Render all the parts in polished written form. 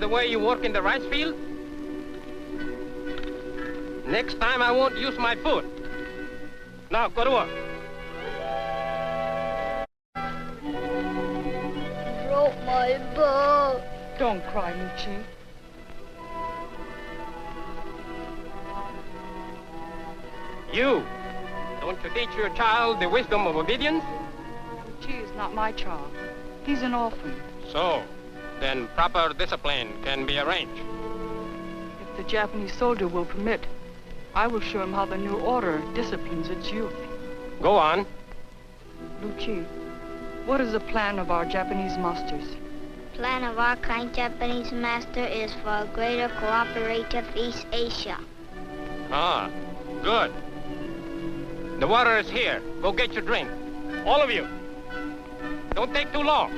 the way you work in the rice field? Next time I won't use my foot. Now, go to work. Broke my bow. Don't cry, Luci. You, don't you teach your child the wisdom of obedience? Luci is not my child. He's an orphan. So, then proper discipline can be arranged. If the Japanese soldier will permit, I will show him how the new order disciplines its youth. Go on. Luci, what is the plan of our Japanese masters? Plan of our kind Japanese master is for a greater cooperative East Asia. Ah, good. The water is here. Go get your drink. All of you. Don't take too long.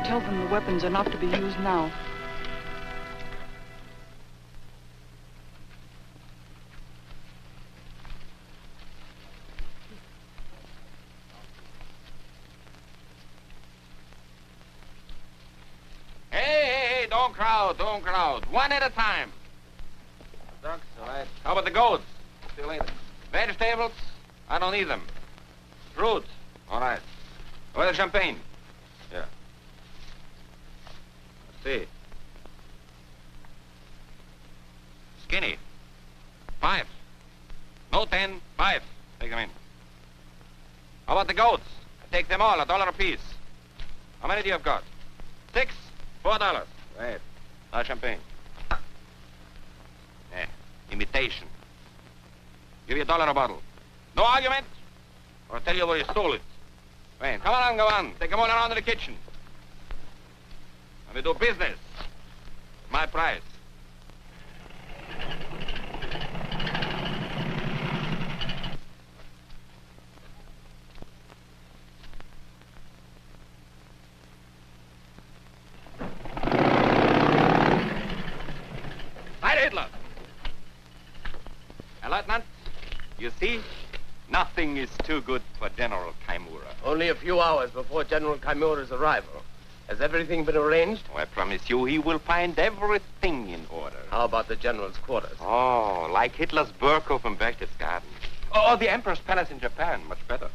Tell them the weapons are not to be used now. Hey, don't crowd. One at a time. Ducks, all right. How about the goats? See you later. Vegetables? I don't need them. Fruit? All right. Where's the champagne? Yeah. Let's see. Skinny. 5. No 10, 5. Take them in. How about the goats? Take them all, $1 apiece. How many do you have got? 6, $4. Right. Now champagne. Imitation. Give you $1 a bottle. No argument, or I'll tell you where you stole it. Wait, come on, go on. Take them all around to the kitchen. And we do business. My price. Hi, Hitler. Lieutenant, you see, nothing is too good for General Kaimura. Only a few hours before General Kaimura's arrival. Has everything been arranged? Oh, I promise you, he will find everything in order. How about the General's quarters? Oh, like Hitler's Burghof and Berchtesgaden. Oh, the Emperor's Palace in Japan, much better.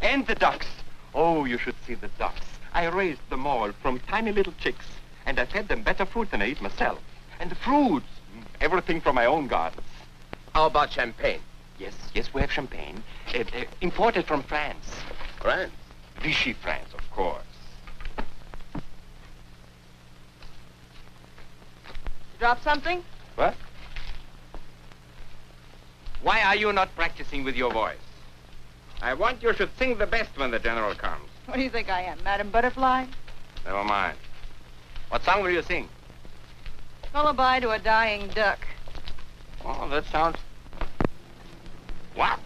And the ducks. Oh, you should see the ducks. I raised them all from tiny little chicks, and I fed them better food than I eat myself. And the fruits, everything from my own gardens. How about champagne? Yes, we have champagne. Imported from France. France? Vichy France, of course. Drop something? What? Why are you not practicing with your voice? I want you should sing the best when the General comes. What do you think I am, Madam Butterfly? Never mind. What song will you sing? Lullaby to a dying duck. Oh, that sounds... What?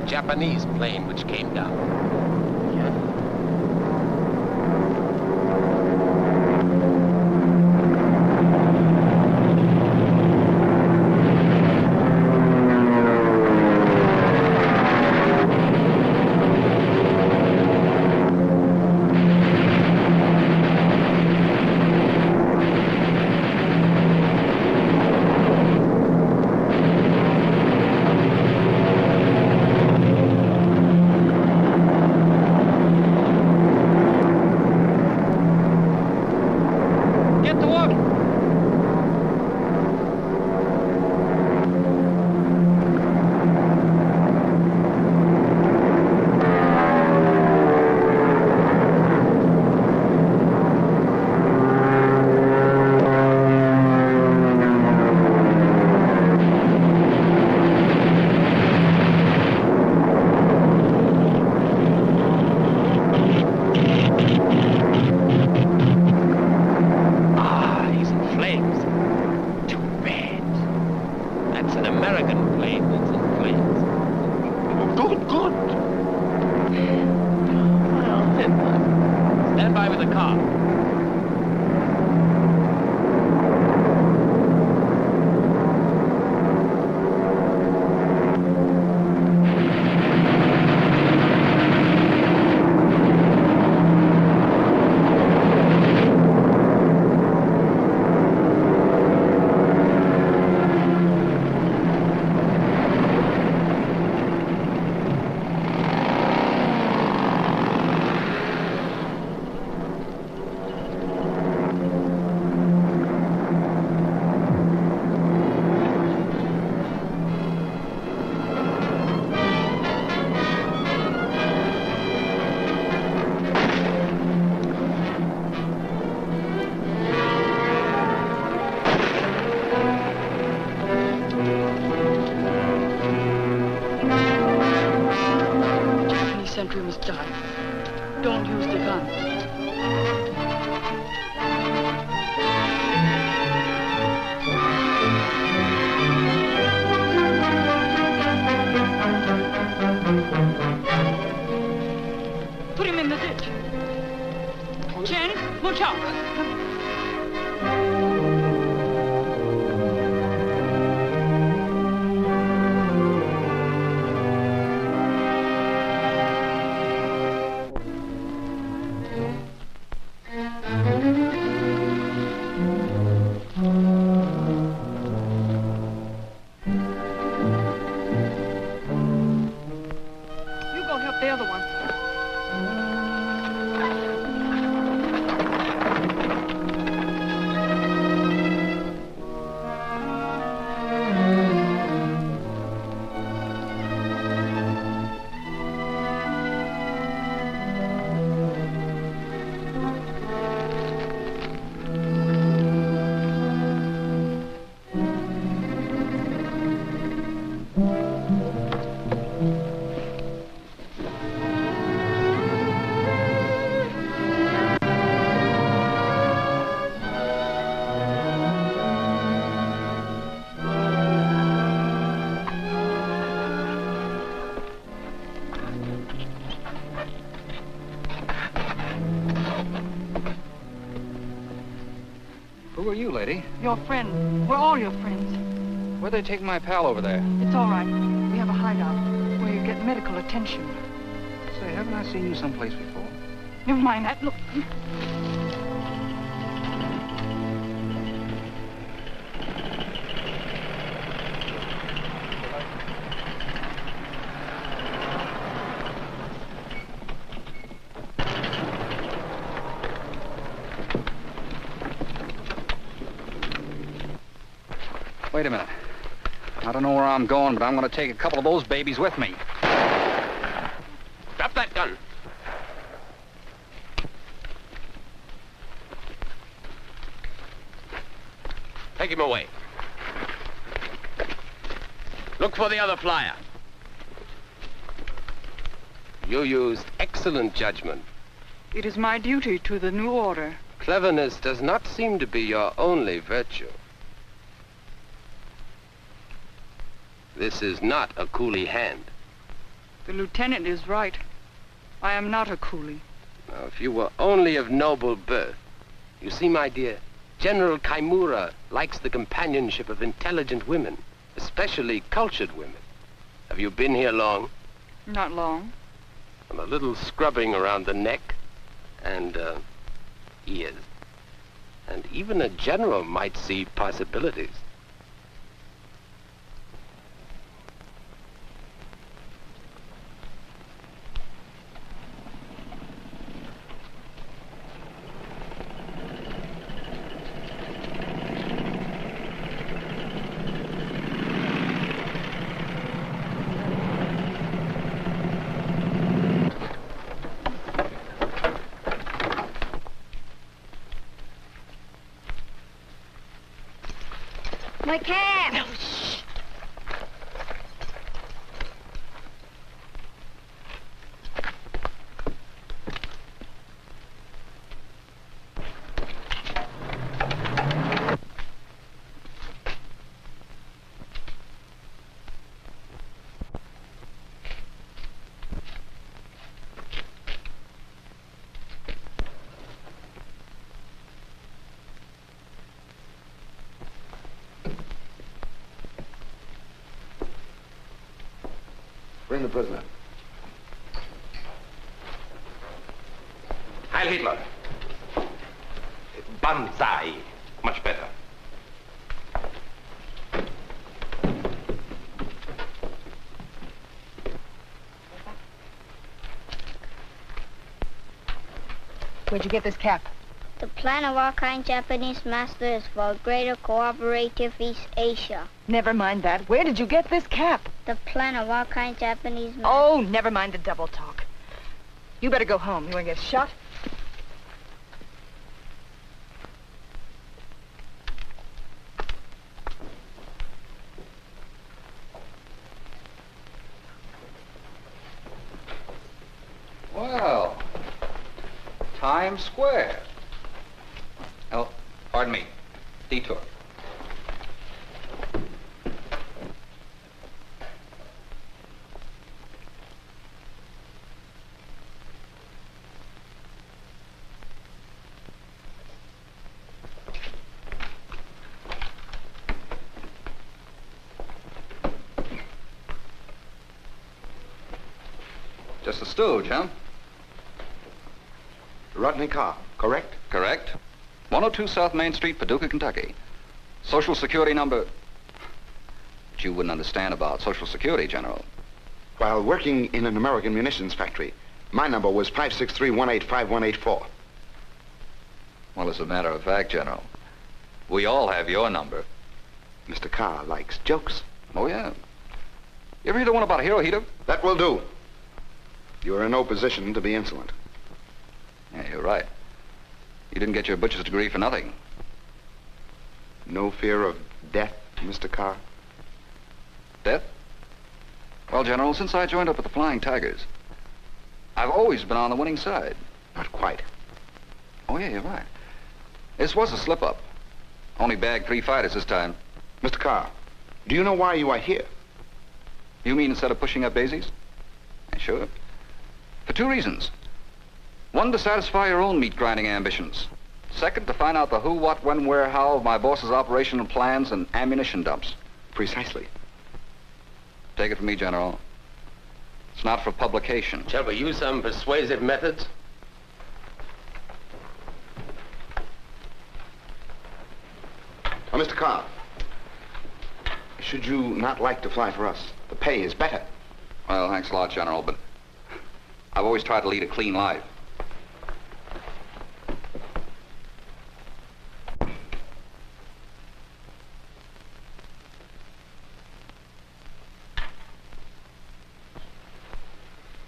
Japanese plane which came down. Sentry must die. Don't use the gun. Put him in the ditch. Chen, watch out. Who are you, lady? Your friend. We're all your friends. Where'd they take my pal over there? It's all right. We have a hideout where you get medical attention. Say, haven't I seen you someplace before? Never mind that. Look. Wait a minute. I don't know where I'm going, but I'm going to take a couple of those babies with me. Drop that gun. Take him away. Look for the other flyer. You used excellent judgment. It is my duty to the new order. Cleverness does not seem to be your only virtue. This is not a coolie hand. The lieutenant is right. I am not a coolie. Now, if you were only of noble birth. You see, my dear, General Kaimura likes the companionship of intelligent women, especially cultured women. Have you been here long? Not long. And a little scrubbing around the neck and ears. And even a general might see possibilities. My cap! No, shh. Bring the prisoner. Heil Hitler. Banzai. Much better. Where'd you get this cap? The plan of our kind Japanese master is for greater cooperative East Asia. Never mind that. Where did you get this cap? The plan of our kind Japanese master. Oh, never mind the double talk. You better go home. You want to get shot? Well, Times Square. Oh, pardon me. Detour. Just a stooge, huh? Rodney Carr, correct? Correct. 102 South Main Street, Paducah, Kentucky. Social Security number... But you wouldn't understand about Social Security, General. While working in an American munitions factory, my number was 563-185-184. Well, as a matter of fact, General, we all have your number. Mr. Carr likes jokes. Oh, yeah. You ever hear the one about Hirohito? That will do. You are in no position to be insolent. Yeah, you're right. You didn't get your butcher's degree for nothing. No fear of death, Mr. Carr? Death? Well, General, since I joined up with the Flying Tigers, I've always been on the winning side. Not quite. Oh, yeah, you're right. This was a slip-up. Only bagged 3 fighters this time. Mr. Carr, do you know why you are here? You mean instead of pushing up daisies? Yeah, sure. For 2 reasons. 1, to satisfy your own meat-grinding ambitions. 2nd, to find out the who, what, when, where, how of my boss's operational plans and ammunition dumps. Precisely. Take it from me, General. It's not for publication. Shall we use some persuasive methods? Oh, Mr. Carr, should you not like to fly for us? The pay is better. Well, thanks a lot, General, but I've always tried to lead a clean life.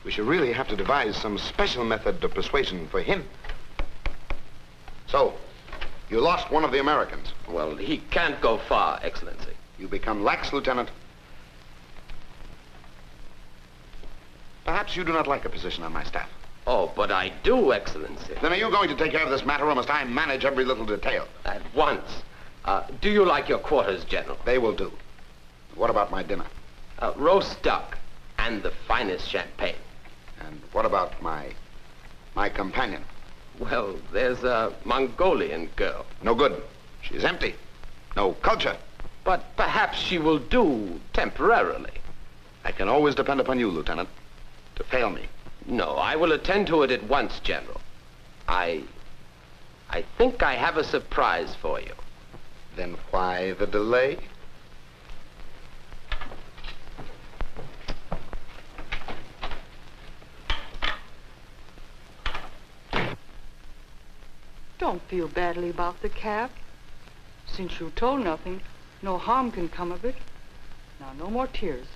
We should really have to devise some special method of persuasion for him. So, you lost one of the Americans. Well, he can't go far, Excellency. You become lax, Lieutenant. Perhaps you do not like a position on my staff. Oh, but I do, Excellency. Then are you going to take care of this matter, or must I manage every little detail? At once. Do you like your quarters, General? They will do. What about my dinner? Roast duck and the finest champagne. And what about my companion? Well, there's a Mongolian girl. No good. She's empty. No culture. But perhaps she will do temporarily. I can always depend upon you, Lieutenant, to fail me. No, I will attend to it at once, General. I think I have a surprise for you. Then why the delay? Don't feel badly about the calf. Since you told nothing, no harm can come of it. Now, no more tears.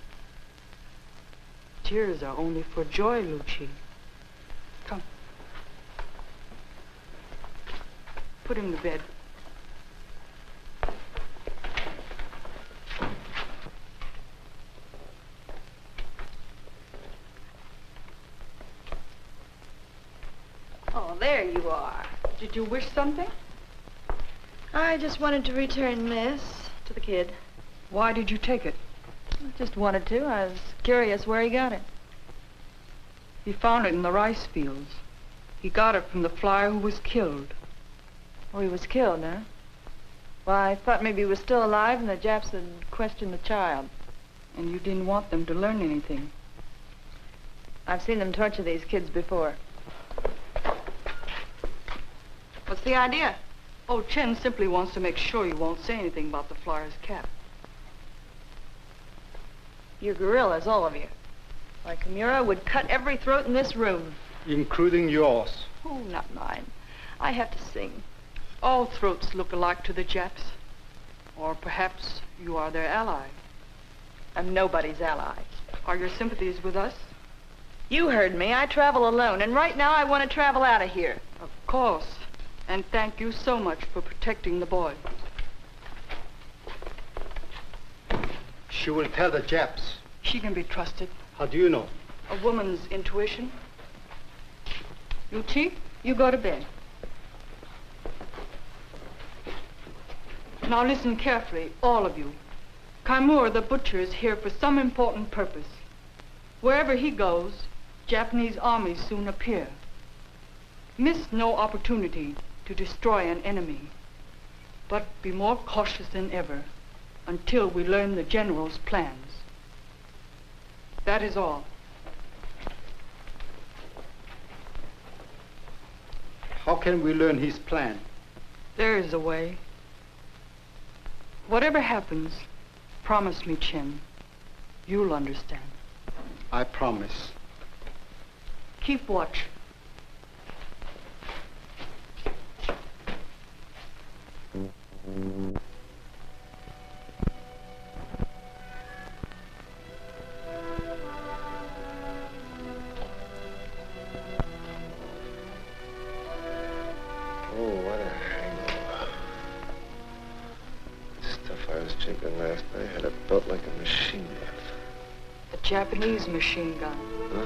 Tears are only for joy, Lucci. Come. Put him to bed. Oh, there you are. Did you wish something? I just wanted to return this to the kid. Why did you take it? I just wanted to. I was curious where he got it. He found it in the rice fields. He got it from the flyer who was killed. Oh, he was killed, huh? Well, I thought maybe he was still alive and the Japs had questioned the child. And you didn't want them to learn anything. I've seen them torture these kids before. What's the idea? Oh, Chen simply wants to make sure you won't say anything about the flyer's cap. You guerrillas, all of you. Why, Kimura would cut every throat in this room. Including yours. Oh, not mine. I have to sing. All throats look alike to the Japs. Or perhaps you are their ally. I'm nobody's ally. Are your sympathies with us? You heard me. I travel alone, and right now I want to travel out of here. Of course. And thank you so much for protecting the boy. She will tell the Japs. She can be trusted. How do you know? A woman's intuition. Lucci, you go to bed. Now listen carefully, all of you. Kaimur the butcher is here for some important purpose. Wherever he goes, Japanese armies soon appear. Miss no opportunity to destroy an enemy, but be more cautious than ever until we learn the general's plans. That is all. How can we learn his plan? There is a way. Whatever happens, promise me, Chen. You'll understand. I promise. Keep watch. Last night had a belt like a machine gun. A Japanese machine gun. Huh?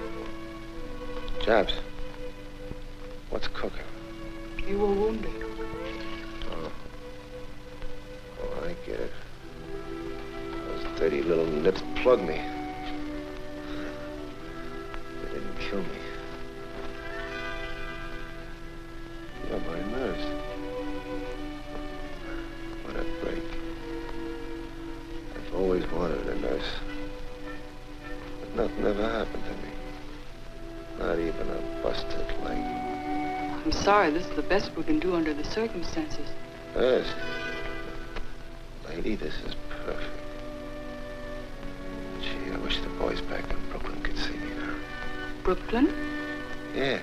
Jabs. What's cooking? You were wounded. Oh, I get it. Those dirty little nips plugged me. They didn't kill me. You're my nurse. What a break. I've always wanted a nurse. But nothing ever happened to me. Not even a busted leg. I'm sorry, this is the best we can do under the circumstances. Best? Lady, this is perfect. Gee, I wish the boys back in Brooklyn could see me now. Brooklyn? Yeah.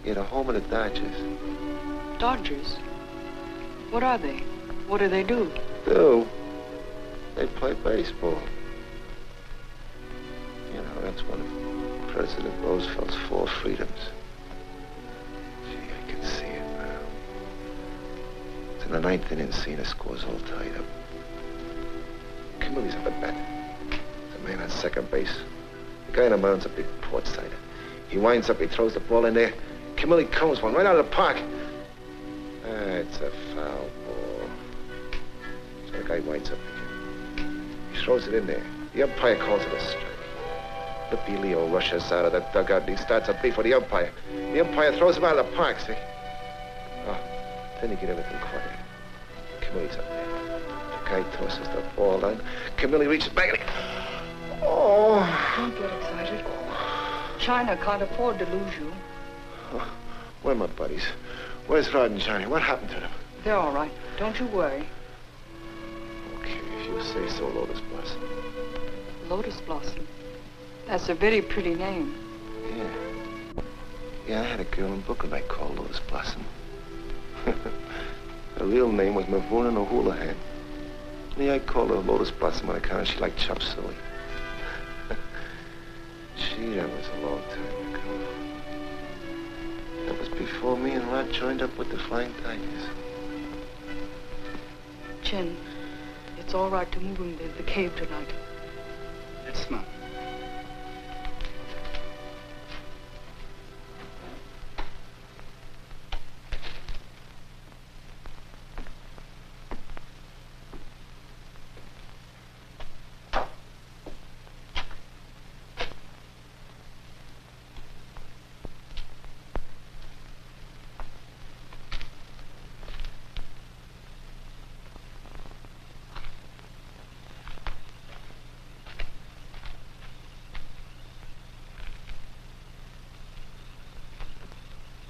The home of the Dodgers. Dodgers? What are they? What do they do? They play baseball. You know, that's one of President Roosevelt's 4 freedoms. Gee, I can see it now. It's in the 9th inning, seeing the score's all tied up. Kimberly's up at bat. There's a man on second base. The guy on the mound's a big port-sider. He winds up, he throws the ball in there. Kimberly combs one right out of the park. It's a foul ball. So the guy winds up again. He throws it in there. The umpire calls it a strike. Lippy Leo rushes out of that dugout and he starts a beef with the umpire. The umpire throws him out of the park, see? Oh, then you get everything quiet. Camille's up there. The guy tosses the ball down. Camille reaches back and he... Oh! Don't get excited. China can't afford to lose you. Oh, where are my buddies? Where's Rod and Johnny? What happened to them? They're all right. Don't you worry. Okay, if you say so, Lotus Blossom. Lotus Blossom. That's a very pretty name. Yeah. Yeah, I had a girl in Brooklyn I called Lotus Blossom. Her real name was Mavuna O'Houlihan. Yeah, I called her Lotus Blossom on account she liked chop suey. Gee, that was a long time ago. That was before me and Rod joined up with the Flying Tigers. Chin, it's all right to move into the cave tonight. It's not.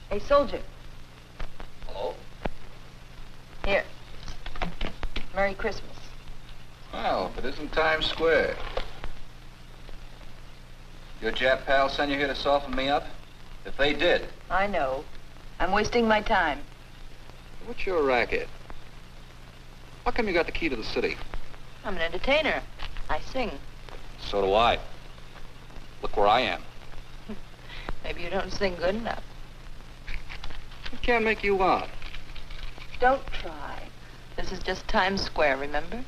Hey, soldier. Hello? Here. Merry Christmas. Well, if it isn't Times Square. Your Jap pals send you here to soften me up? If they did. I know. I'm wasting my time. What's your racket? How come you got the key to the city? I'm an entertainer. I sing. So do I. Look where I am. Maybe you don't sing good enough. I can't make you out. Don't try. This is just Times Square, remember?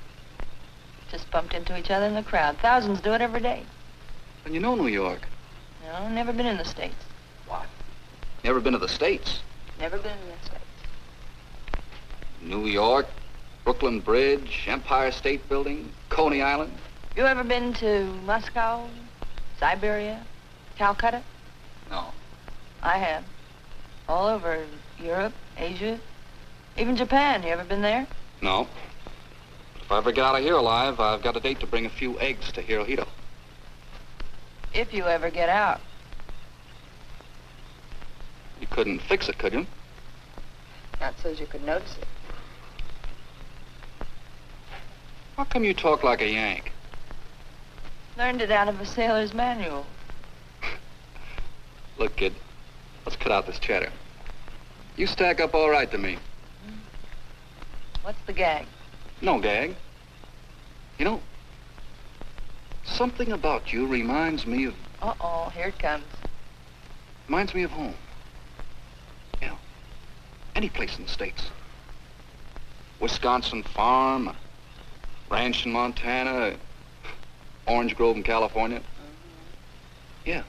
Just bumped into each other in the crowd. Thousands do it every day. And you know New York. No, never been in the States. What? Never been to the States? Never been in the States. New York, Brooklyn Bridge, Empire State Building, Coney Island. You ever been to Moscow, Siberia, Calcutta? No. I have. All over Europe, Asia, even Japan. You ever been there? No. If I ever get out of here alive, I've got a date to bring a few eggs to Hirohito. If you ever get out. You couldn't fix it, could you? Not so as you could notice it. How come you talk like a Yank? Learned it out of a sailor's manual. Look, kid, let's cut out this chatter. You stack up all right to me. What's the gag? No gag. You know, something about you reminds me of Here it comes. home. You know, any place in the States. Wisconsin farm, ranch in Montana, Orange Grove in California. Yeah.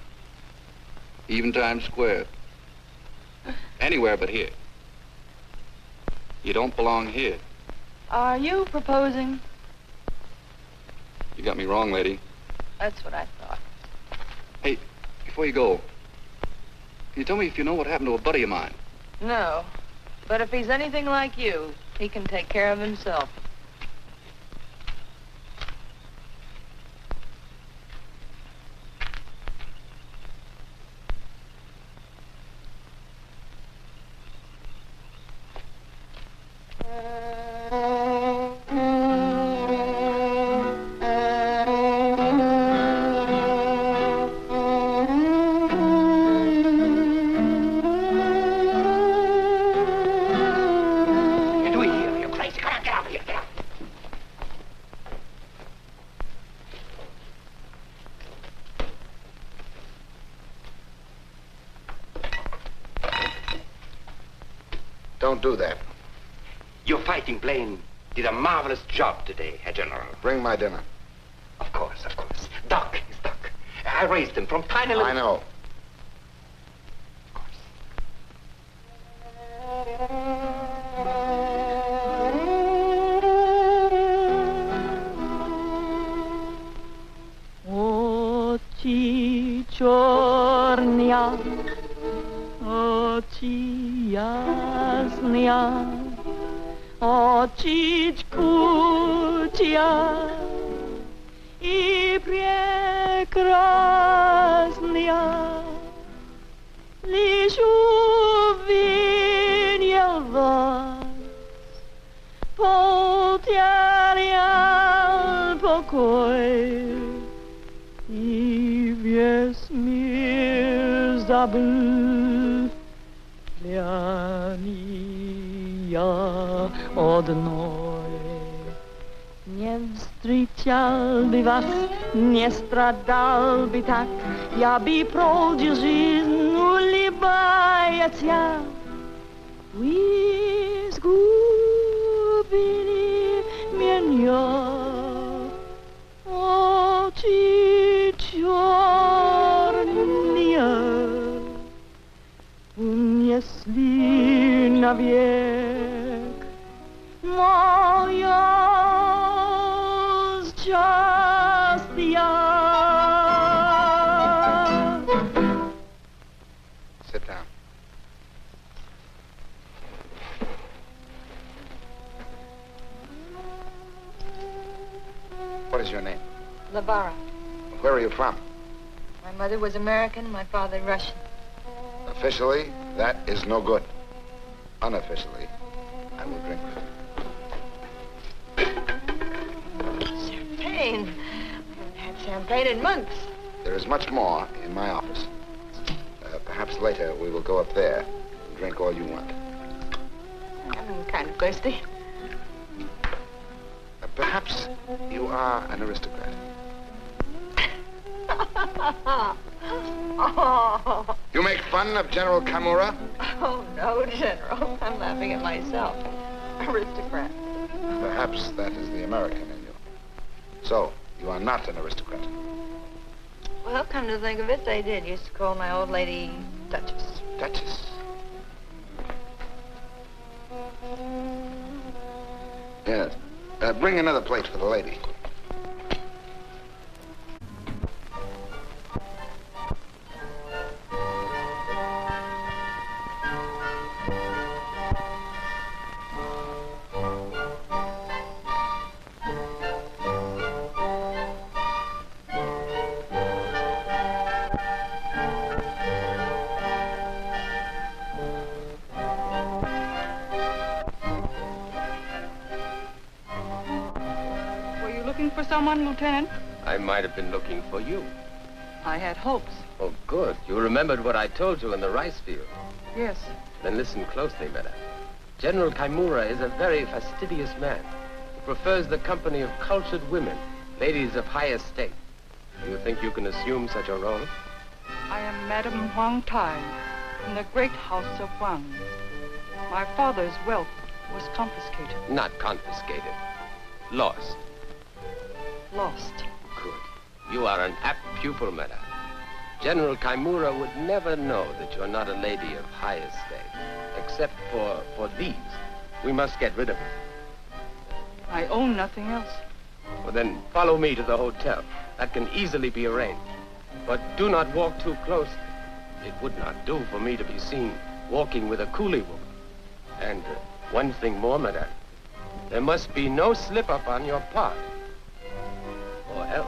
Even Times Square. Anywhere but here. You don't belong here. Are you proposing? You got me wrong, lady. That's what I thought. Hey, before you go, can you tell me if you know what happened to a buddy of mine? No. But if he's anything like you, he can take care of himself. Don't do that. Your fighting plane did a marvelous job today, Herr General. Bring my dinner. Of course, of course. Duck is duck. I raised him from tiny little... I know. Oh, gee. ночичь кутья и прекрасная, лишь увидел вас, потерял покой и весь мир забыл для меня одной. Не встречал бы вас, не страдал бы так, я бы прожил жизнь, улыбаясь. Вы сгубили меня, очи черные, унесли навек мое счастье. Sit down. What is your name? Labara. Where are you from? My mother was American, my father Russian. Officially, that is no good. Unofficially, I will drink with you. Champagne. I haven't had champagne in months. There is much more in my office. Perhaps later we will go up there and drink all you want. I'm kind of thirsty. Perhaps you are an aristocrat. Oh. You make fun of General Kamura? Oh, no, General. I'm laughing at myself. Aristocrat. Perhaps that is the American in you. So, you are not an aristocrat. Well, come to think of it, they did. Used to call my old lady Duchess. Duchess. Yes. Bring another plate for the lady. For someone, Lieutenant? I might have been looking for you. I had hopes. Oh, good. You remembered what I told you in the rice field. Yes. Then listen closely, madam. General Kaimura is a very fastidious man who prefers the company of cultured women, ladies of high estate. Do you think you can assume such a role? I am Madame Wang Tai, in the great house of Wang. My father's wealth was confiscated. Not confiscated. Lost. Lost. Good. You are an apt pupil, madam. General Kaimura would never know that you're not a lady of high estate. Except for these. We must get rid of them. I own nothing else. Well, then follow me to the hotel. That can easily be arranged. But do not walk too closely. It would not do for me to be seen walking with a coolie woman. And one thing more, madam. There must be no slip-up on your part. Or else.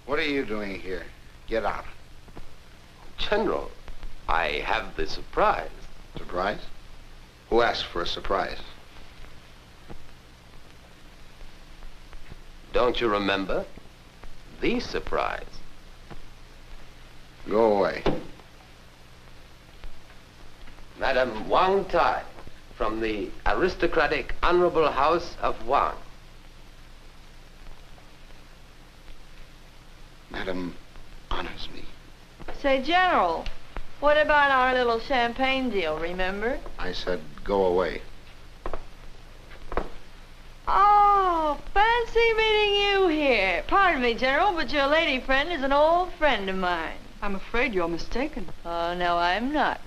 What are you doing here? Get out. General, I have the surprise. Surprise? Who asked for a surprise? Don't you remember? The surprise. Go away. Madame Wang Tai, from the aristocratic honorable house of Wang. Madam honors me. Say, General, what about our little champagne deal, remember? I said go away. Oh, fancy meeting you here. Pardon me, General, but your lady friend is an old friend of mine. I'm afraid you're mistaken. Oh, no, I'm not.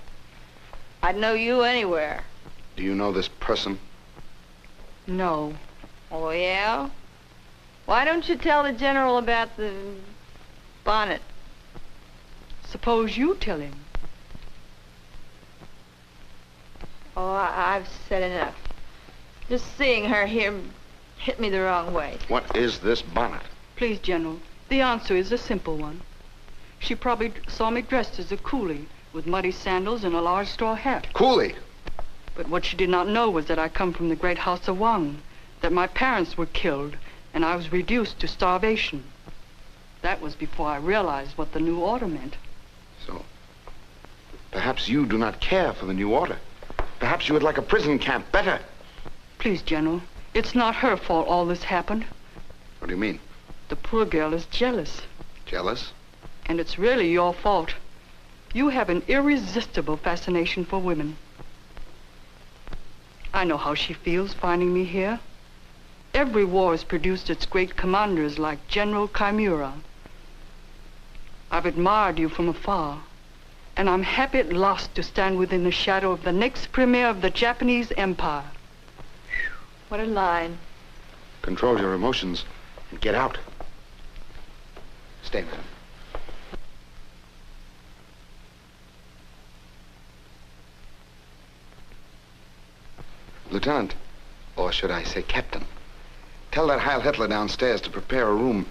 I'd know you anywhere. Do you know this person? No. Oh, yeah? Why don't you tell the general about the bonnet? Suppose you tell him. Oh, I've said enough. Just seeing her here hit me the wrong way. What is this bonnet? Please, General, the answer is a simple one. She probably saw me dressed as a coolie with muddy sandals and a large straw hat. Coolie. But what she did not know was that I come from the great house of Wong, that my parents were killed, and I was reduced to starvation. That was before I realized what the new order meant. So, perhaps you do not care for the new order. Perhaps you would like a prison camp better. Please, General, it's not her fault all this happened. What do you mean? The poor girl is jealous. Jealous? And it's really your fault. You have an irresistible fascination for women. I know how she feels finding me here. Every war has produced its great commanders like General Chimera. I've admired you from afar, and I'm happy at last to stand within the shadow of the next premier of the Japanese Empire. What a line. Control your emotions and get out. Stay, madam. Lieutenant, or should I say captain, tell that Heil Hitler downstairs to prepare a room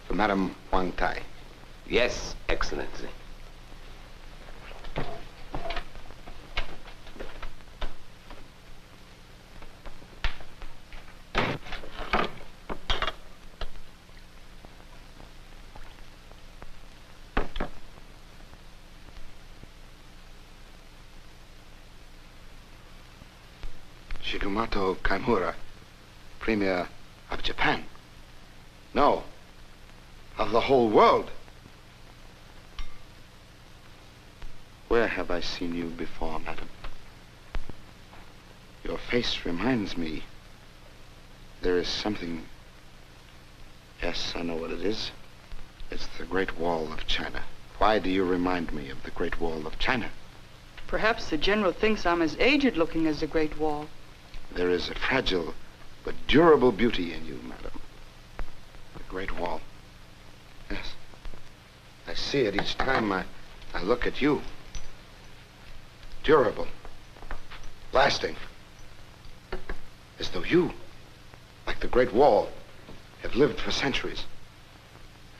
for Madame Wang Tai. Yes, Excellency. Shigemoto Kaimura, Premier of Japan. No, of the whole world. Where have I seen you before, madam? Your face reminds me. There is something. Yes, I know what it is. It's the Great Wall of China. Why do you remind me of the Great Wall of China? Perhaps the general thinks I'm as aged looking as the Great Wall. There is a fragile but durable beauty in you, madam. The Great Wall. Yes. I see it each time I look at you. Durable. Lasting. As though you, like the Great Wall, have lived for centuries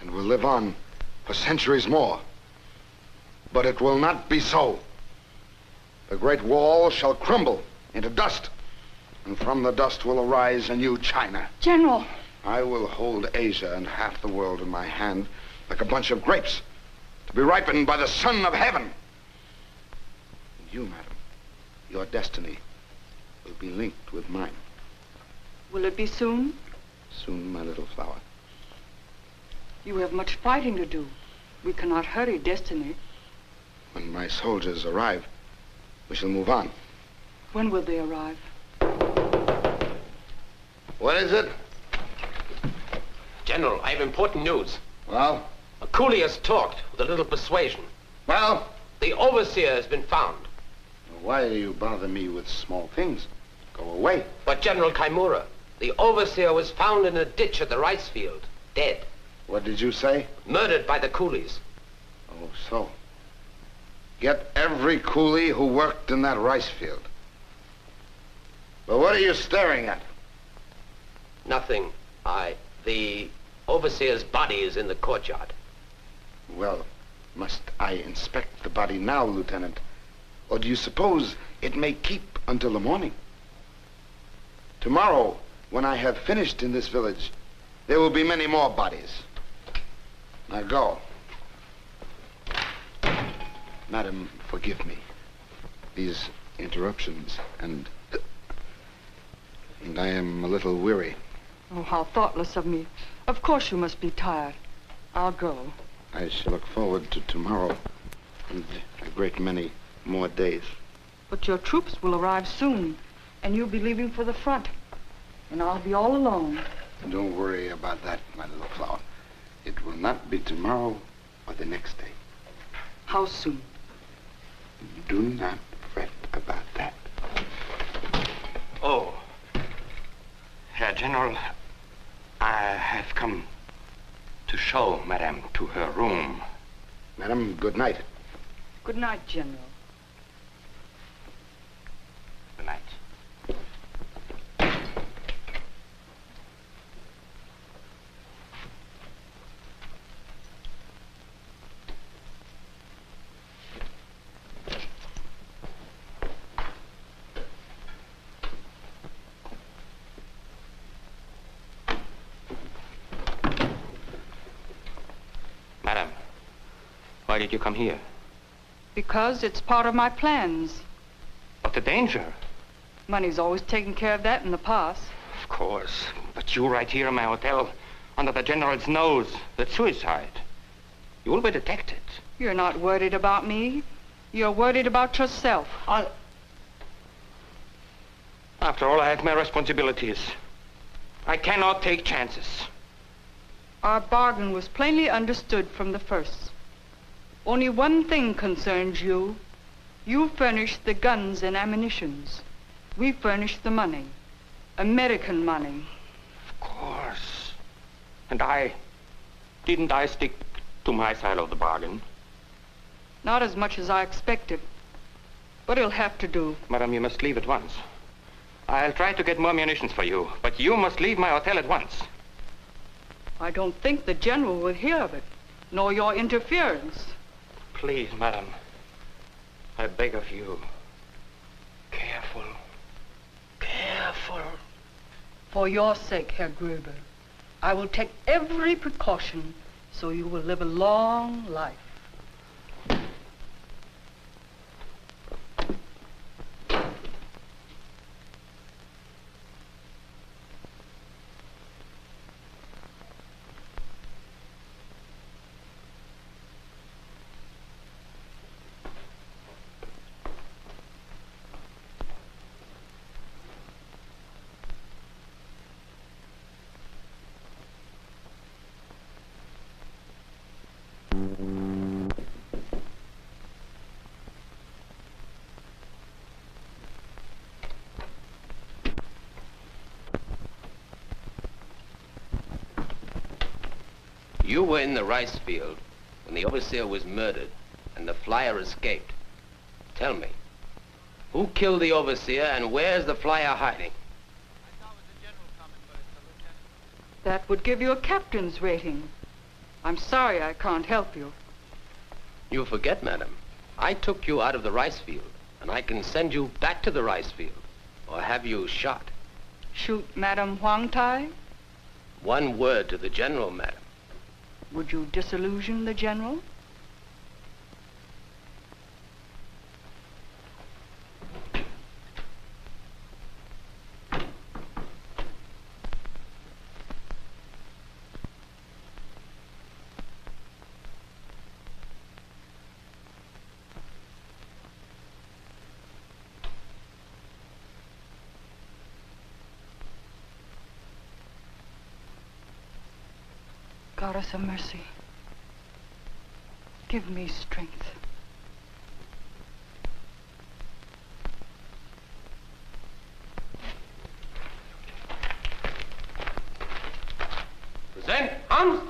and will live on for centuries more. But it will not be so. The Great Wall shall crumble into dust, and from the dust will arise a new China. General! I will hold Asia and half the world in my hand like a bunch of grapes to be ripened by the sun of heaven. And you, madam, your destiny will be linked with mine. Will it be soon? Soon, my little flower. You have much fighting to do. We cannot hurry destiny. When my soldiers arrive, we shall move on. When will they arrive? What is it? General, I have important news. Well? A coolie has talked with a little persuasion. Well? The overseer has been found. Why do you bother me with small things? Go away. But General Kaimura, the overseer was found in a ditch at the rice field, dead. What did you say? Murdered by the coolies. Oh, so. Get every coolie who worked in that rice field. But what are you staring at? Nothing. The overseer's body is in the courtyard. Well, must I inspect the body now, Lieutenant? Or do you suppose it may keep until the morning? Tomorrow, when I have finished in this village, there will be many more bodies. Now go. Madam, forgive me. These interruptions, and I am a little weary. Oh, how thoughtless of me. Of course you must be tired. I'll go. I shall look forward to tomorrow and a great many more days. But your troops will arrive soon, and you'll be leaving for the front. And I'll be all alone. Don't worry about that, my little flower. It will not be tomorrow or the next day. How soon? Do not fret about that. Oh. Herr General, I have come to show Madame to her room. Madam, good night. Good night, General. Good night. Madam, why did you come here? Because it's part of my plans. But the danger. Money's always taken care of that in the past. Of course. But you right here in my hotel, under the General's nose, that's suicide. You will be detected. You're not worried about me. You're worried about yourself. After all, I have my responsibilities. I cannot take chances. Our bargain was plainly understood from the first. Only one thing concerns you. You furnish the guns and ammunitions. We furnish the money. American money. Of course. And didn't I stick to my side of the bargain? Not as much as I expected. But it'll have to do. Madam, you must leave at once. I'll try to get more munitions for you, but you must leave my hotel at once. I don't think the General will hear of it, nor your interference. Please, madam, I beg of you. Careful. Careful. For your sake, Herr Gruber, I will take every precaution so you will live a long life. You were in the rice field when the overseer was murdered and the flyer escaped. Tell me, who killed the overseer and where's the flyer hiding? That would give you a captain's rating. I'm sorry I can't help you. You forget, madam. I took you out of the rice field, and I can send you back to the rice field, or have you shot. Shoot Madam Huang Tai? One word to the General, madam. Would you disillusion the General? God us a mercy. Give me strength. Present, arms.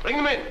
Bring them in.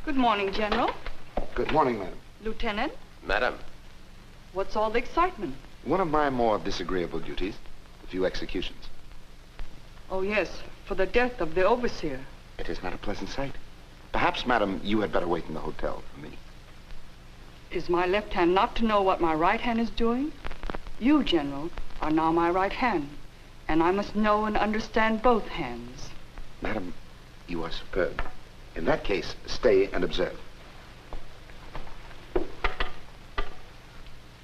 Good morning, General. Good morning, madam. Lieutenant, Madam, what's all the excitement? One of my more disagreeable duties, a few executions. Oh, yes, for the death of the overseer. It is not a pleasant sight. Perhaps, madam, you had better wait in the hotel for me. Is my left hand not to know what my right hand is doing? You, General, are now my right hand, and I must know and understand both hands. Madam, you are superb. In that case, stay and observe.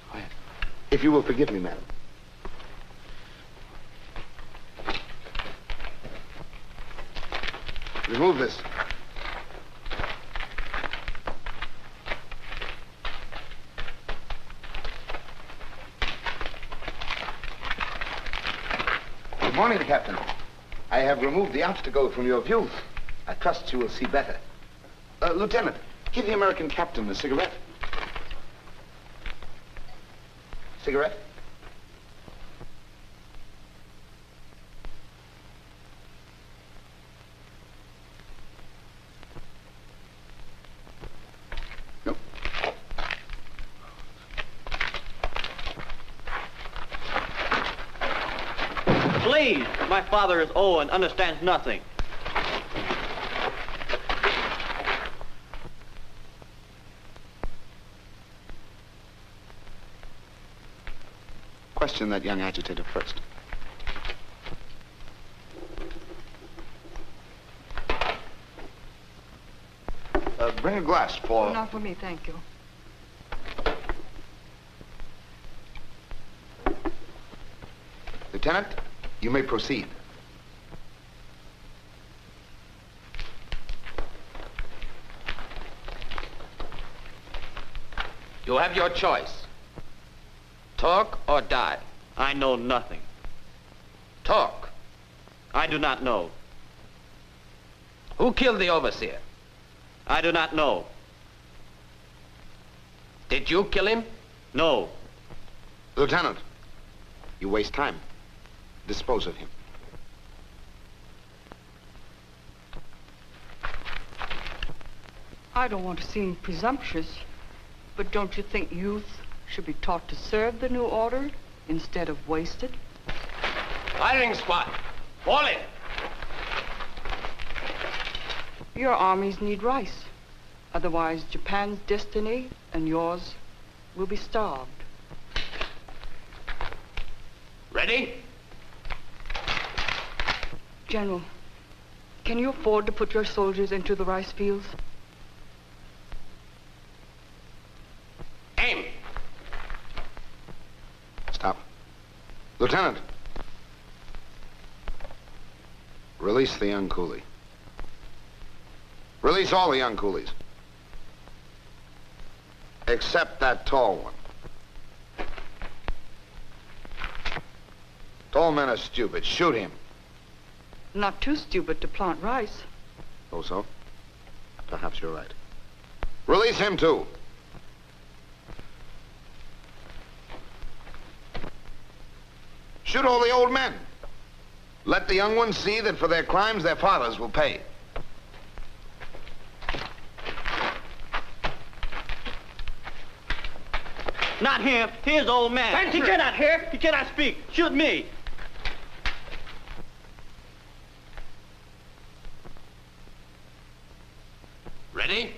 Quiet. If you will forgive me, madam. Remove this. Good morning, Captain. I have removed the obstacle from your view. I trust you will see better. Lieutenant, give the American captain a cigarette. Cigarette? No. Please, my father is old and understands nothing. Question that young agitator first. Bring a glass for... Oh, not for me, thank you. Lieutenant, you may proceed. You have your choice. Talk or die. I know nothing. Talk. I do not know. Who killed the overseer? I do not know. Did you kill him? No. Lieutenant, you waste time. Dispose of him. I don't want to seem presumptuous, but don't you think youth should be taught to serve the new order instead of waste it? Firing squad, fall in. Your armies need rice. Otherwise, Japan's destiny and yours will be starved. Ready? General, can you afford to put your soldiers into the rice fields? Aim. Stop. Lieutenant. Release the young coolie. Release all the young coolies. Except that tall one. Tall men are stupid. Shoot him. Not too stupid to plant rice. Oh, so? Perhaps you're right. Release him, too. Shoot all the old men. Let the young ones see that for their crimes, their fathers will pay. Not him. Here's old man. He cannot hear. He cannot speak. Shoot me. Ready?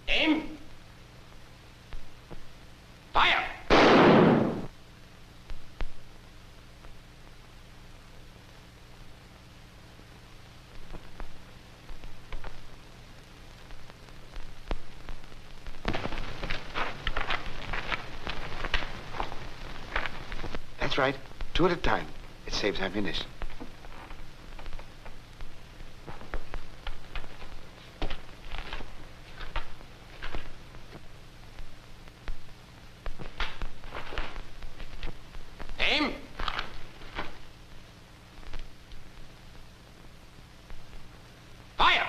Aim. Fire! That's right. 2 at a time. It saves ammunition. Aim. Fire!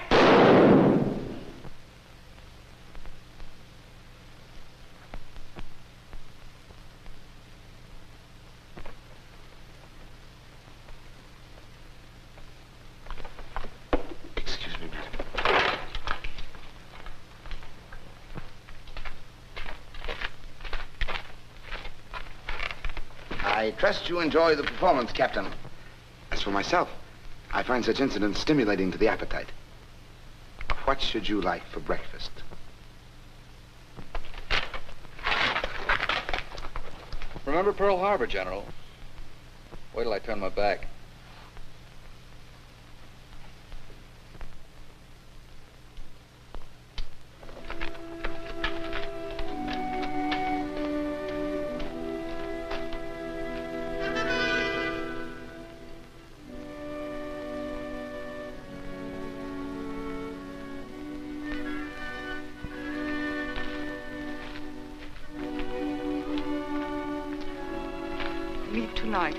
Excuse me, madam. I trust you enjoy the performance, Captain. As for myself, I find such incidents stimulating to the appetite. What should you like for breakfast? Remember Pearl Harbor, General? Wait till I turn my back. Meet tonight.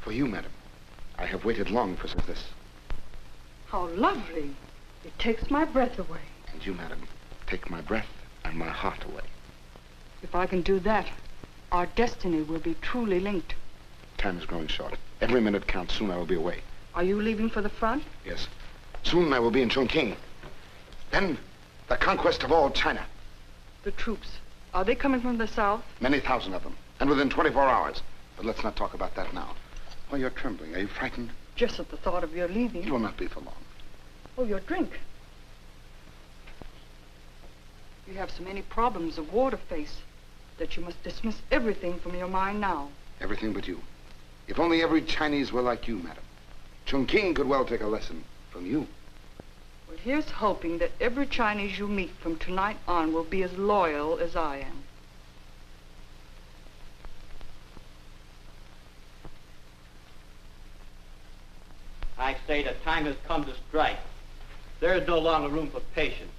For you, madam. I have waited long for this. How lovely. It takes my breath away. And you, madam, take my breath and my heart away. If I can do that, our destiny will be truly linked. Time is growing short. Every minute counts. Soon I will be away. Are you leaving for the front? Yes. Soon I will be in Chungking. Then, the conquest of all China. The troops. Are they coming from the south? Many thousand of them. And within 24 hours. But let's not talk about that now. Oh, you're trembling. Are you frightened? Just at the thought of your leaving. It will not be for long. Oh, your drink. You have so many problems of war to face that you must dismiss everything from your mind now. Everything but you. If only every Chinese were like you, madam. Chungking could well take a lesson from you. Well, here's hoping that every Chinese you meet from tonight on will be as loyal as I am. I say the time has come to strike. There is no longer room for patience.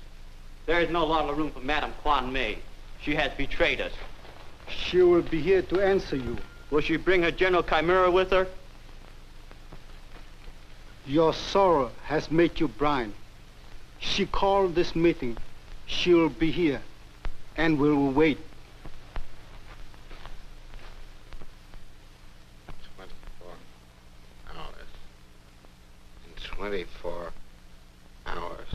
There is no longer room for Madame Quan Mei. She has betrayed us. She will be here to answer you. Will she bring her General Chimera with her? Your sorrow has made you blind. She called this meeting. She will be here and will wait. 24 hours.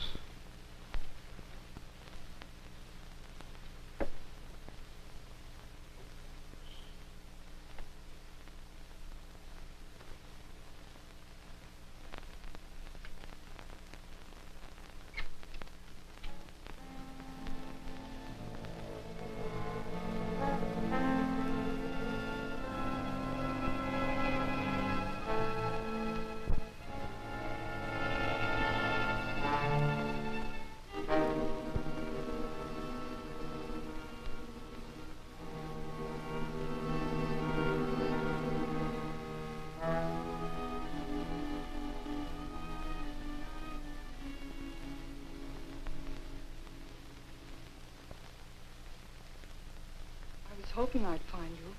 Hoping I'd find you.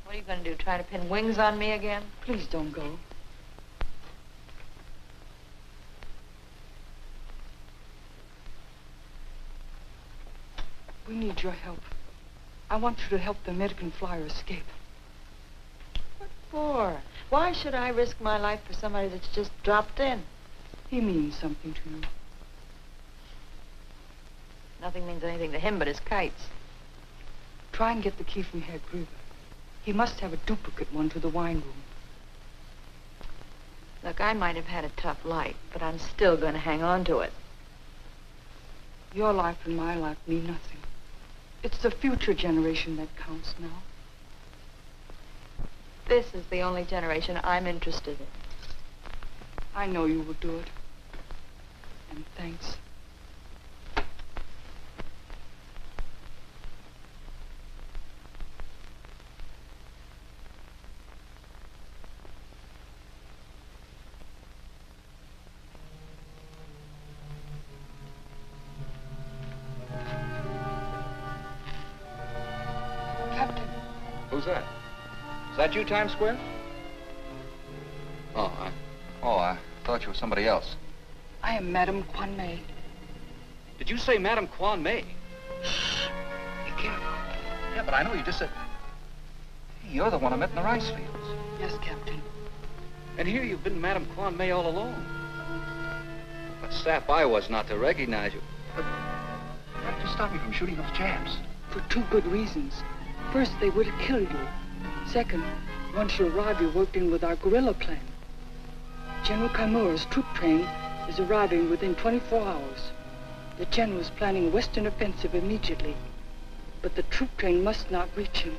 What are you going to do, try to pin wings on me again? Please don't go. We need your help. I want you to help the American flyer escape. What for? Why should I risk my life for somebody that's just dropped in? He means something to you. Nothing means anything to him but his kites. Try and get the key from Herr Gruber. He must have a duplicate one to the wine room. Look, I might have had a tough life, but I'm still going to hang on to it. Your life and my life mean nothing. It's the future generation that counts now. This is the only generation I'm interested in. I know you will do it. And thanks. that? Is that you, Times Square? I thought you were somebody else. I am Madame Quan Mei. Did you say Madame Quan Mei? Be careful. Yeah, but I know you just said... Hey, you're the one I met in the rice fields. Yes, Captain. And here you've been Madame Quan Mei all along. What sap I was not to recognize you. But that just stopped me from shooting those Japs. For two good reasons. First, they would have killed you. Second, once you arrived, you worked in with our guerrilla plan. General Kaimura's troop train is arriving within 24 hours. The general is planning a western offensive immediately. But the troop train must not reach him.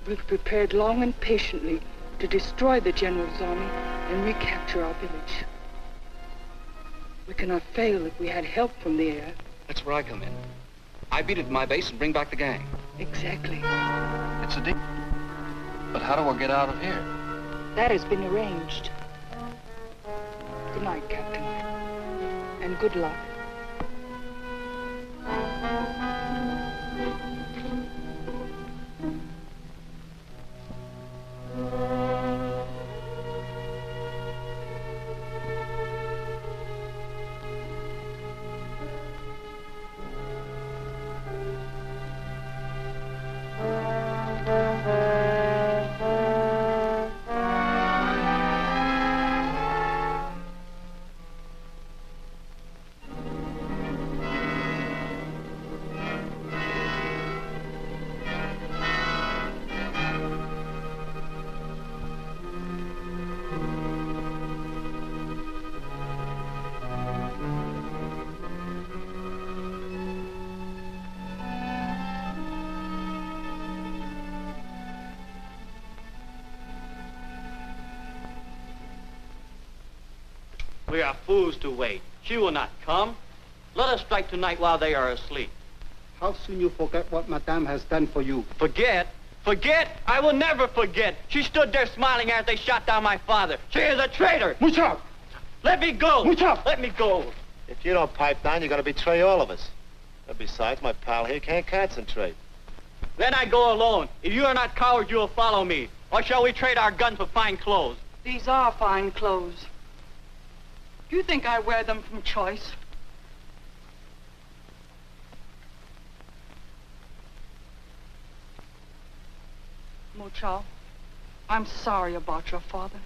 We've prepared long and patiently to destroy the general's army and recapture our village. We cannot fail if we had help from the air. That's where I come in. I beat it to my base and bring back the gang. Exactly. It's a deal. But how do I get out of here? That has been arranged. Good night, Captain. And good luck. We are fools to wait. She will not come. Let us strike tonight while they are asleep. How soon you forget what Madame has done for you? Forget? Forget? I will never forget. She stood there smiling as they shot down my father. She is a traitor. Mucha! Let me go. Mucha! Let me go. If you don't pipe down, you're going to betray all of us. And besides, my pal here can't concentrate. Then I go alone. If you are not cowards, you will follow me. Or shall we trade our guns for fine clothes? These are fine clothes. Do you think I wear them from choice? Mochao, I'm sorry about your father.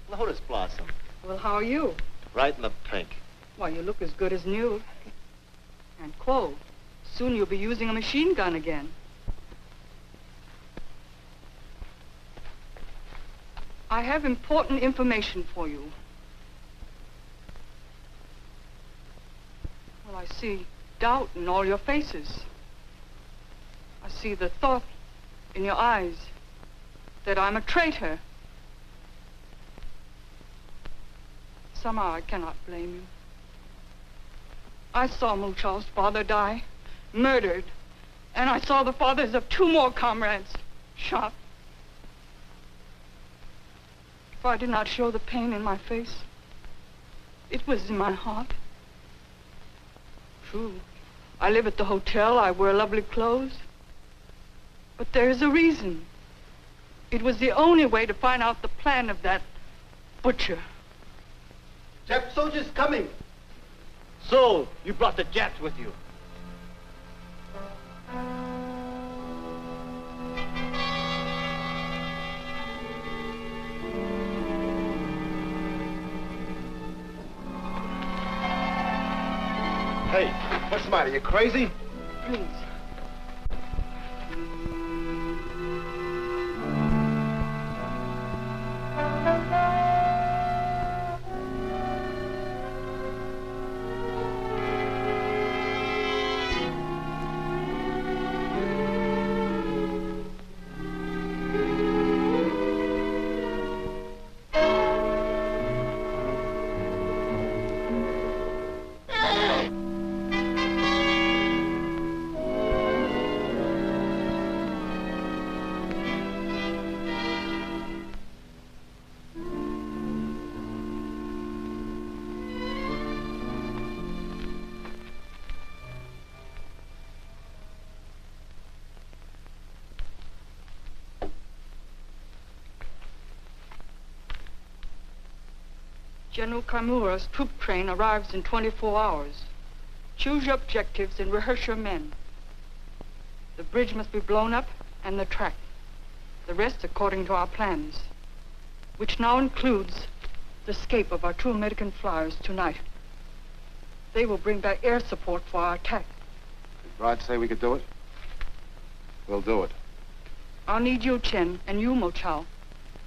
Lotus Blossom. Well, how are you? Right in the pink. Why, you look as good as new. And Quo, soon you'll be using a machine gun again. I have important information for you. Well, I see doubt in all your faces. I see the thought in your eyes that I'm a traitor. Somehow I cannot blame you. I saw Muchao's father die, murdered, and I saw the fathers of 2 more comrades shot. If I did not show the pain in my face, it was in my heart. True, I live at the hotel, I wear lovely clothes. But there is a reason. It was the only way to find out the plan of that butcher. Jap soldiers coming. So, you brought the Japs with you. Hey, what's the matter? You crazy? Please. General Kimura's troop train arrives in 24 hours. Choose your objectives and rehearse your men. The bridge must be blown up and the track. The rest according to our plans, which now includes the escape of our 2 American flyers tonight. They will bring back air support for our attack. Did Rod say we could do it? We'll do it. I'll need you, Chen, and you, Mo Chao.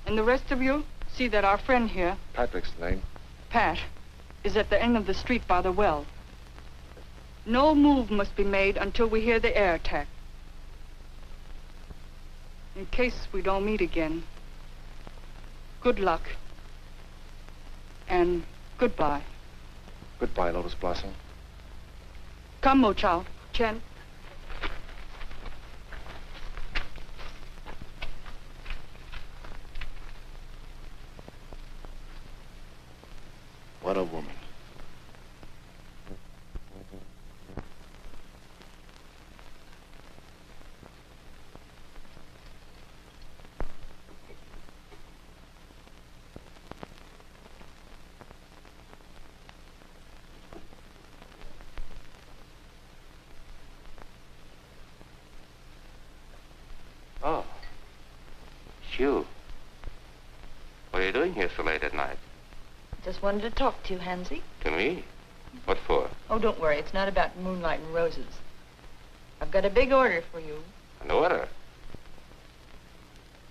And the rest of you, see that our friend here, Patrick's name. Pat, is at the end of the street by the well. No move must be made until we hear the air attack. In case we don't meet again, good luck and goodbye. Goodbye, Lotus Blossom. Come, Mo Chao. Chen. What a woman. Oh. It's you. What are you doing here so late at night? Just wanted to talk to you, Hansy. To me? What for? Oh, don't worry. It's not about moonlight and roses. I've got a big order for you. An order?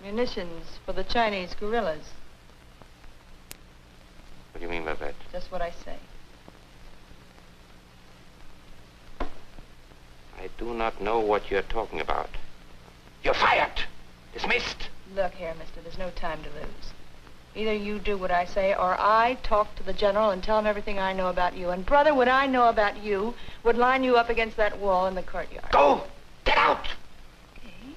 Munitions for the Chinese guerrillas. What do you mean by that? Just what I say. I do not know what you're talking about. You're fired! Dismissed! Look here, mister, there's no time to lose. Either you do what I say, or I talk to the general and tell him everything I know about you. And, brother, what I know about you would line you up against that wall in the courtyard. Go! Get out! Okay.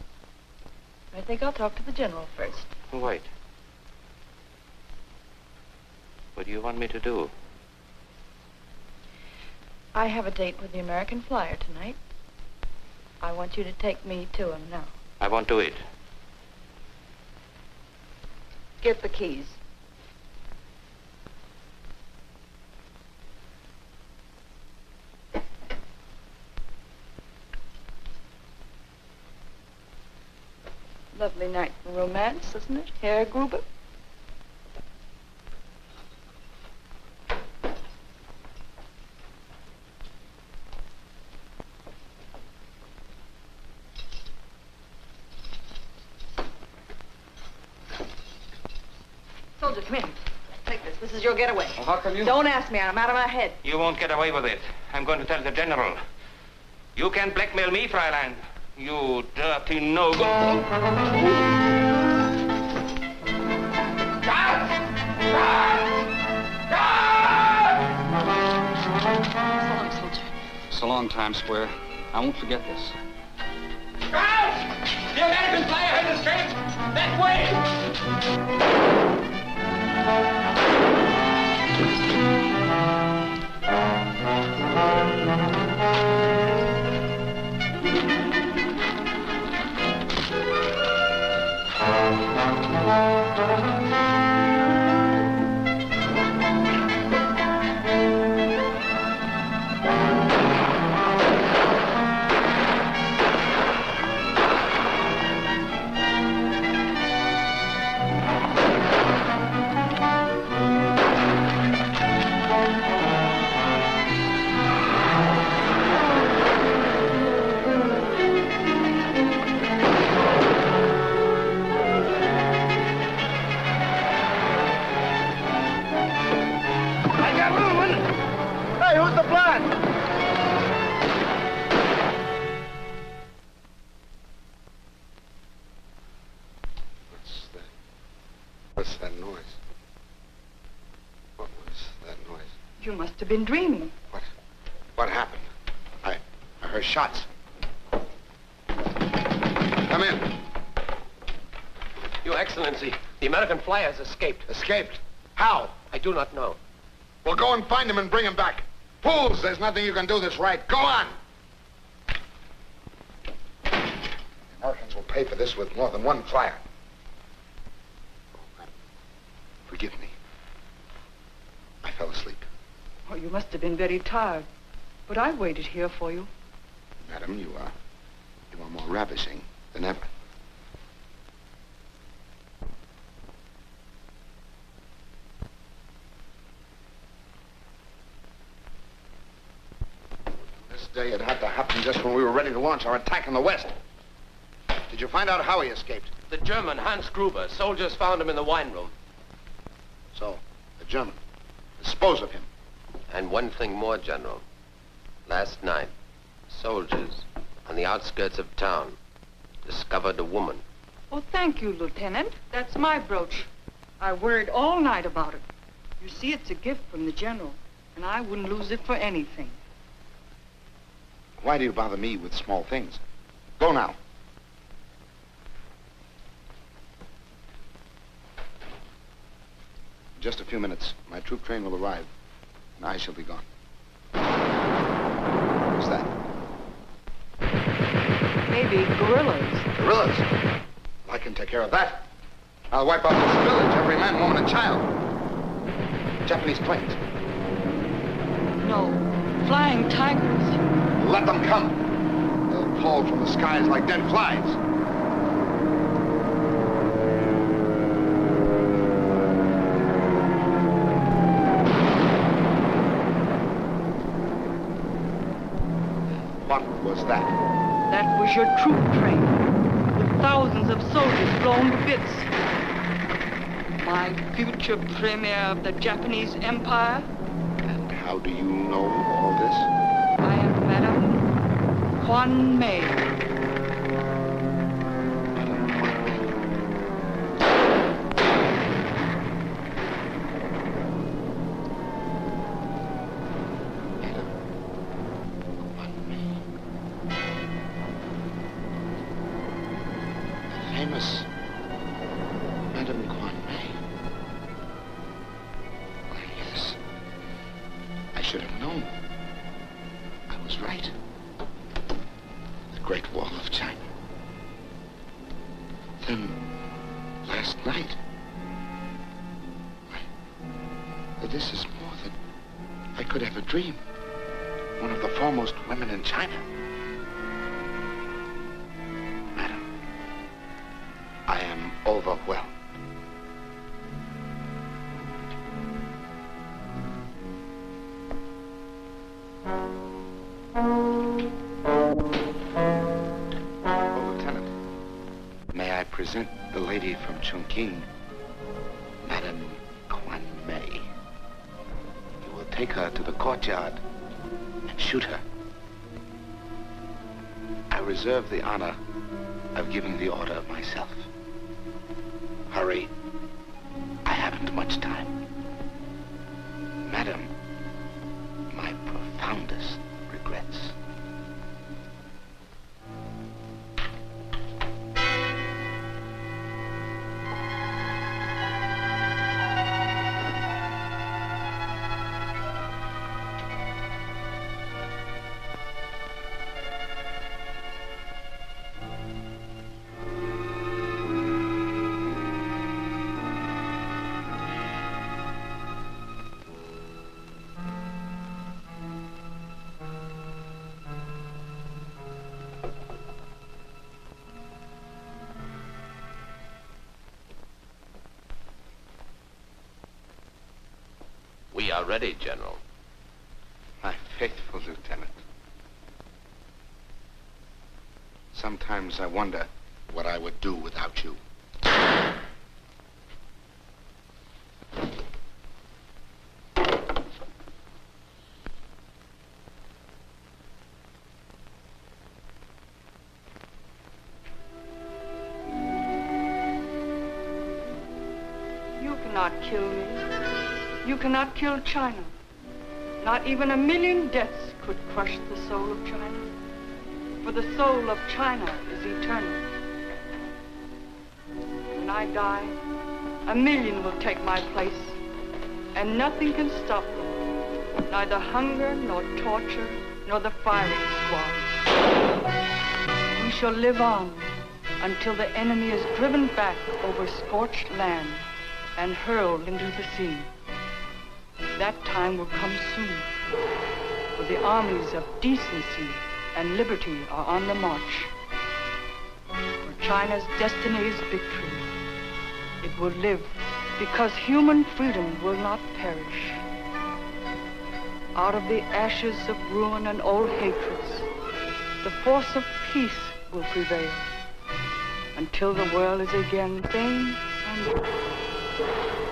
I think I'll talk to the general first. Wait. What do you want me to do? I have a date with the American flyer tonight. I want you to take me to him now. I won't do it. Get the keys. Lovely night for romance, isn't it, Herr Gruber? Soldier, come here. Take this. This is your getaway. Well, how come you... Don't ask me. I'm out of my head. You won't get away with it. I'm going to tell the general. You can't blackmail me, Fräulein. You dirty no-go. Guards! Guards! Guards! So long, soldier. So long, Times Square. I won't forget this. Guards! The American flyer has escaped! That way! What's that noise? What was that noise? You must have been dreaming. What happened? I heard shots. Come in. Your Excellency, the American flyer has escaped. Escaped? How? I do not know. Well, go and find him and bring him back. Fools, there's nothing you can do that's right. Go on! The Americans will pay for this with more than one flyer. Forgive me. must have been very tired, but I waited here for you. Madam, you are more ravishing than ever. This day it had to happen just when we were ready to launch our attack in the west. Did you find out how he escaped? The German, Hans Gruber. Soldiers found him in the wine room. So, the German. Dispose of him. And one thing more, General. Last night, soldiers on the outskirts of town discovered a woman. Oh, thank you, Lieutenant. That's my brooch. I worried all night about it. You see, it's a gift from the General, and I wouldn't lose it for anything. Why do you bother me with small things? Go now. In just a few minutes, my troop train will arrive, and I shall be gone. What's that? Maybe guerrillas. Guerrillas? Well, I can take care of that. I'll wipe out this village, every man, woman, and child. Japanese planes. No, flying tigers. Let them come. They'll fall from the skies like dead flies. What was that? That was your troop train, with thousands of soldiers blown to bits. My future premier of the Japanese Empire. And how do you know all this? I am Madame Quan Mei. Famous Madame Quan Mei. Why, yes. I should have known. I was right. The Great Wall of China. Then, last night. Why, this is more than I could ever dream. One of the foremost women in China. I am overwhelmed. Oh, Lieutenant, may I present the lady from Chungking, Madame Quan Mei. You will take her to the courtyard and shoot her. I reserve the honor of giving the order myself. Hurry. I haven't much time. Madam, my profoundest regrets. We are ready, General. My faithful lieutenant. Sometimes I wonder what I would do without you. You cannot kill me. You cannot kill China. Not even 1,000,000 deaths could crush the soul of China. For the soul of China is eternal. When I die, 1,000,000 will take my place, and nothing can stop them. Neither hunger, nor torture, nor the firing squads. We shall live on until the enemy is driven back over scorched land and hurled into the sea. That time will come soon. For the armies of decency and liberty are on the march. For China's destiny's victory. It will live because human freedom will not perish. Out of the ashes of ruin and old hatreds, the force of peace will prevail until the world is again sane and